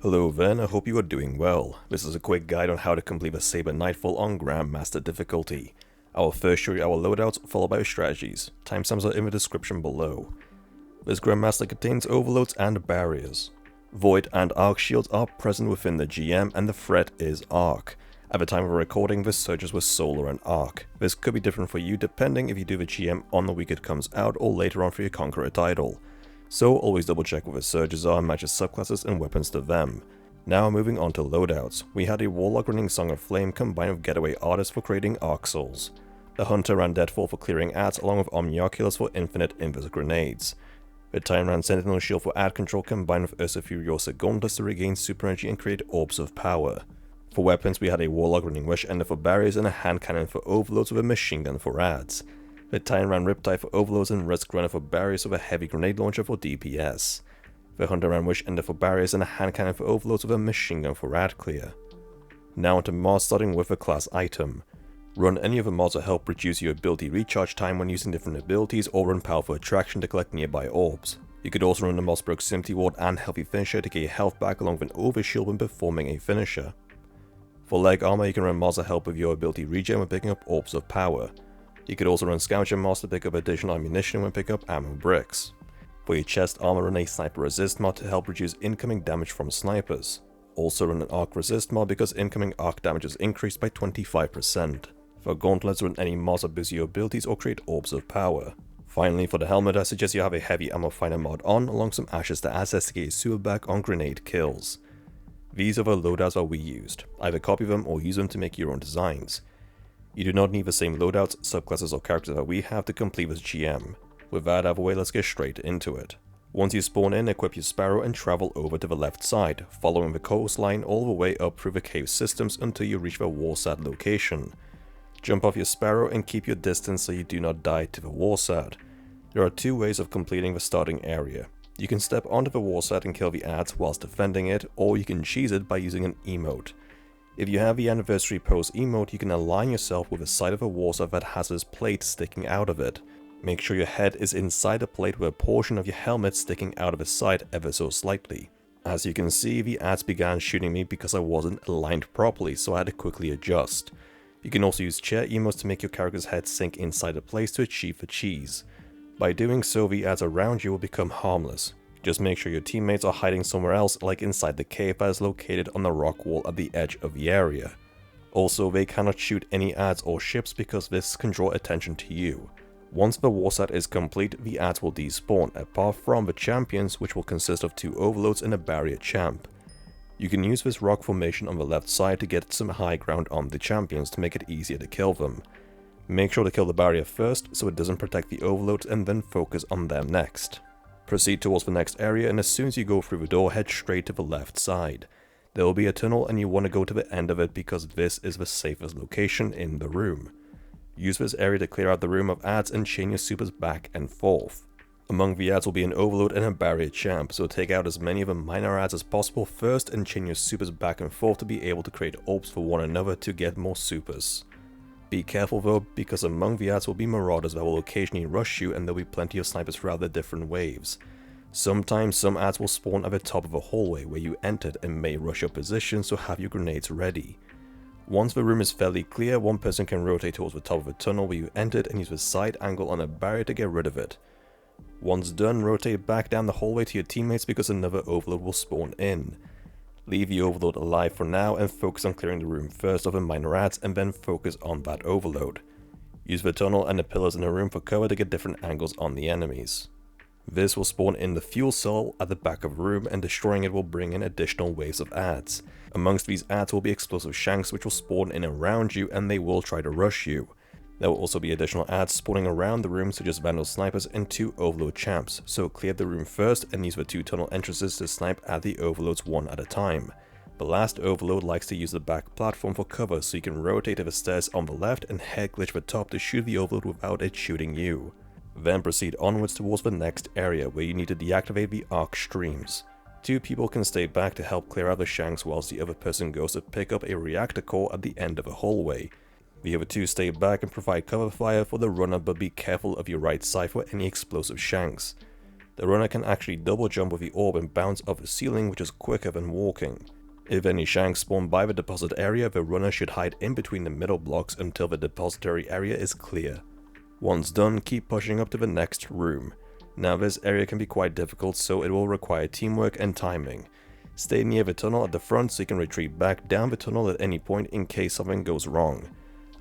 Hello then, I hope you are doing well. This is a quick guide on how to complete the S.A.B.E.R Nightfall on Grandmaster difficulty. I will first show you our loadouts, followed by our strategies. Timestamps are in the description below. This Grandmaster contains overloads and barriers. Void and arc shields are present within the GM and the threat is arc. At the time of recording, this surges with solar and arc. This could be different for you depending if you do the GM on the week it comes out or later on for your Conqueror title. So always double check what the surges are and match the subclasses and weapons to them. Now moving on to loadouts, we had a Warlock running Song of Flame combined with Getaway Artist for creating Arc Souls. The Hunter ran Deadfall for clearing ads along with Omnioculus for infinite invis grenades. The Titan ran Sentinel Shield for ad control combined with Ursa Furiosa Gauntlets to regain super energy and create Orbs of Power. For weapons we had a Warlock running Wish Ender for barriers and a hand cannon for overloads with a machine gun for ads. The Titan ran Riptide for overloads and Risk Runner for barriers with a heavy grenade launcher for DPS. The Hunter ran Wish Ender for barriers and a hand cannon for overloads with a machine gun for rad clear. Now onto mods, starting with a class item. Run any of the mods to help reduce your ability recharge time when using different abilities, or run Powerful Attraction to collect nearby orbs. You could also run the mods Proximity Ward and Healthy Finisher to get your health back along with an overshield when performing a finisher. For leg armor, you can run mods to help with your ability regen when picking up Orbs of Power. You could also run Scavenger mods to pick up additional ammunition when picking up ammo bricks. For your chest armor, run a Sniper Resist mod to help reduce incoming damage from snipers. Also run an Arc Resist mod because incoming arc damage is increased by 25%. For gauntlets, run any mods that boost your abilities or create Orbs of Power. Finally, for the helmet, I suggest you have a Heavy Ammo Finder mod on, along some ashes to access to get your super back on grenade kills. These are the loadouts that we used. Either copy them or use them to make your own designs. You do not need the same loadouts, subclasses or characters that we have to complete this GM. With that out of the way, let's get straight into it. Once you spawn in, equip your Sparrow and travel over to the left side, following the coastline all the way up through the cave systems until you reach the Warsat location. Jump off your Sparrow and keep your distance so you do not die to the Warsat. There are two ways of completing the starting area. You can step onto the Warsat and kill the ads whilst defending it, or you can cheese it by using an emote. If you have the Anniversary Pose emote, you can align yourself with the side of a Warsat that has this plate sticking out of it. Make sure your head is inside the plate with a portion of your helmet sticking out of the side ever so slightly. As you can see, the ads began shooting me because I wasn't aligned properly, so I had to quickly adjust. You can also use chair emotes to make your character's head sink inside the place to achieve the cheese. By doing so, the ads around you will become harmless. Just make sure your teammates are hiding somewhere else, like inside the cave that is located on the rock wall at the edge of the area. Also, they cannot shoot any ads or ships because this can draw attention to you. Once the Warsat is complete, the ads will despawn, apart from the champions, which will consist of 2 overloads and a barrier champ. You can use this rock formation on the left side to get some high ground on the champions to make it easier to kill them. Make sure to kill the barrier first so it doesn't protect the overloads, and then focus on them next. Proceed towards the next area, and as soon as you go through the door, head straight to the left side. There will be a tunnel and you want to go to the end of it because this is the safest location in the room. Use this area to clear out the room of ads and chain your supers back and forth. Among the ads will be an overload and a barrier champ, so take out as many of the minor ads as possible first and chain your supers back and forth to be able to create orbs for one another to get more supers. Be careful though, because among the ads will be marauders that will occasionally rush you, and there will be plenty of snipers throughout the different waves. Sometimes some ads will spawn at the top of a hallway where you entered and may rush your position, so have your grenades ready. Once the room is fairly clear, one person can rotate towards the top of the tunnel where you entered and use the side angle on a barrier to get rid of it. Once done, rotate back down the hallway to your teammates because another overload will spawn in. Leave the overload alive for now and focus on clearing the room first of the minor ads, and then focus on that overload. Use the tunnel and the pillars in the room for cover to get different angles on the enemies. This will spawn in the fuel cell at the back of the room, and destroying it will bring in additional waves of ads. Amongst these ads will be explosive shanks which will spawn in around you, and they will try to rush you. There will also be additional ads spawning around the room, such as Vandal Snipers and 2 Overload Champs, so clear the room first and use the 2 tunnel entrances to snipe at the overloads one at a time. The last overload likes to use the back platform for cover, so you can rotate to the stairs on the left and head glitch the top to shoot the overload without it shooting you. Then proceed onwards towards the next area where you need to deactivate the arc streams. 2 people can stay back to help clear out the shanks whilst the other person goes to pick up a reactor core at the end of a hallway. The other 2 stay back and provide cover fire for the runner, but be careful of your right side for any explosive shanks. The runner can actually double jump with the orb and bounce off the ceiling, which is quicker than walking. If any shanks spawn by the deposit area, the runner should hide in between the middle blocks until the depository area is clear. Once done, keep pushing up to the next room. Now this area can be quite difficult, so it will require teamwork and timing. Stay near the tunnel at the front so you can retreat back down the tunnel at any point in case something goes wrong.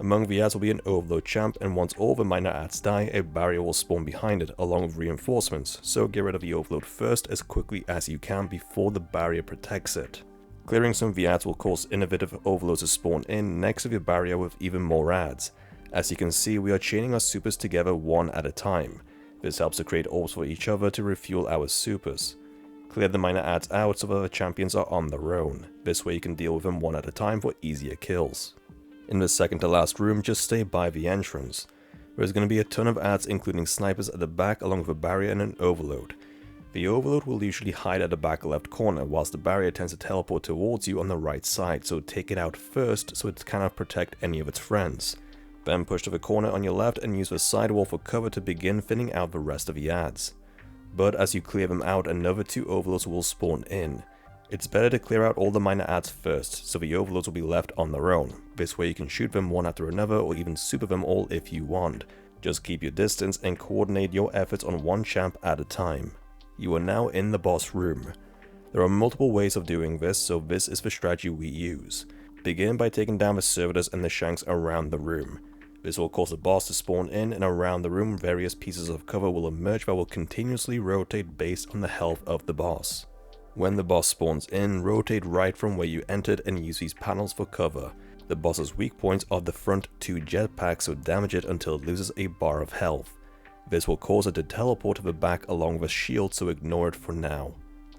Among the adds will be an overload champ, and once all the minor adds die, a barrier will spawn behind it along with reinforcements, so get rid of the overload first as quickly as you can before the barrier protects it. Clearing some of the adds will cause innovative overloads to spawn in next to the barrier with even more adds. As you can see, we are chaining our supers together one at a time. This helps to create orbs for each other to refuel our supers. Clear the minor adds out so that the champions are on their own. This way you can deal with them one at a time for easier kills. In the second to last room, just stay by the entrance. There's going to be a ton of adds including snipers at the back along with a barrier and an overload. The overload will usually hide at the back left corner, whilst the barrier tends to teleport towards you on the right side, so take it out first so it cannot protect any of its friends. Then push to the corner on your left and use the sidewall for cover to begin thinning out the rest of the adds. But as you clear them out, another 2 overloads will spawn in. It's better to clear out all the minor adds first, so the overloads will be left on their own. This way you can shoot them one after another or even super them all if you want. Just keep your distance and coordinate your efforts on one champ at a time. You are now in the boss room. There are multiple ways of doing this, so this is the strategy we use. Begin by taking down the servitors and the shanks around the room. This will cause the boss to spawn in, and around the room various pieces of cover will emerge that will continuously rotate based on the health of the boss. When the boss spawns in, rotate right from where you entered and use these panels for cover. The boss's weak points are the front 2 jetpacks, so damage it until it loses a bar of health. This will cause it to teleport to the back along with a shield, so ignore it for now.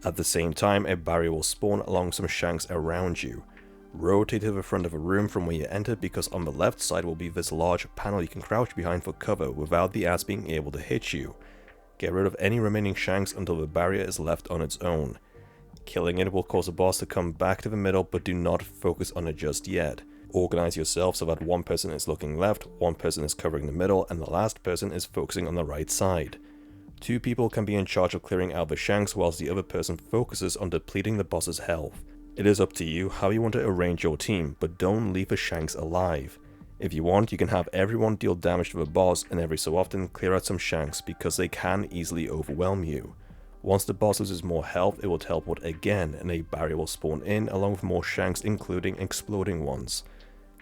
At the same time, a barrier will spawn along some shanks around you. Rotate to the front of a room from where you entered, because on the left side will be this large panel you can crouch behind for cover without the adds being able to hit you. Get rid of any remaining shanks until the barrier is left on its own. Killing it will cause the boss to come back to the middle, but do not focus on it just yet. Organize yourself so that one person is looking left, one person is covering the middle, and the last person is focusing on the right side. 2 people can be in charge of clearing out the shanks whilst the other person focuses on depleting the boss's health. It is up to you how you want to arrange your team, but don't leave the shanks alive. If you want, you can have everyone deal damage to the boss and every so often clear out some shanks because they can easily overwhelm you. Once the boss loses more health, it will teleport again and a barrier will spawn in along with more shanks, including exploding ones.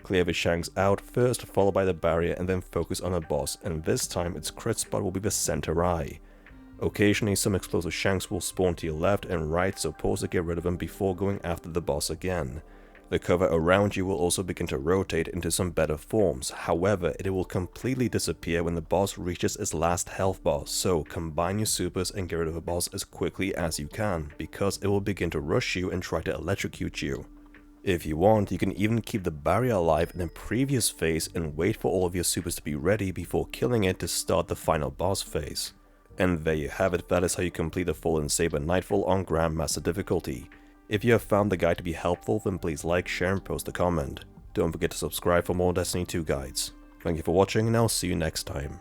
Clear the shanks out first, followed by the barrier, and then focus on the boss, and this time its crit spot will be the center eye. Occasionally some explosive shanks will spawn to your left and right, so pause to get rid of them before going after the boss again. The cover around you will also begin to rotate into some better forms, however it will completely disappear when the boss reaches its last health bar, so combine your supers and get rid of the boss as quickly as you can, because it will begin to rush you and try to electrocute you. If you want, you can even keep the barrier alive in a previous phase and wait for all of your supers to be ready before killing it to start the final boss phase. And there you have it, that is how you complete the full S.A.B.E.R Nightfall on Grandmaster difficulty. If you have found the guide to be helpful, then please like, share and post a comment. Don't forget to subscribe for more Destiny 2 guides. Thank you for watching and I'll see you next time.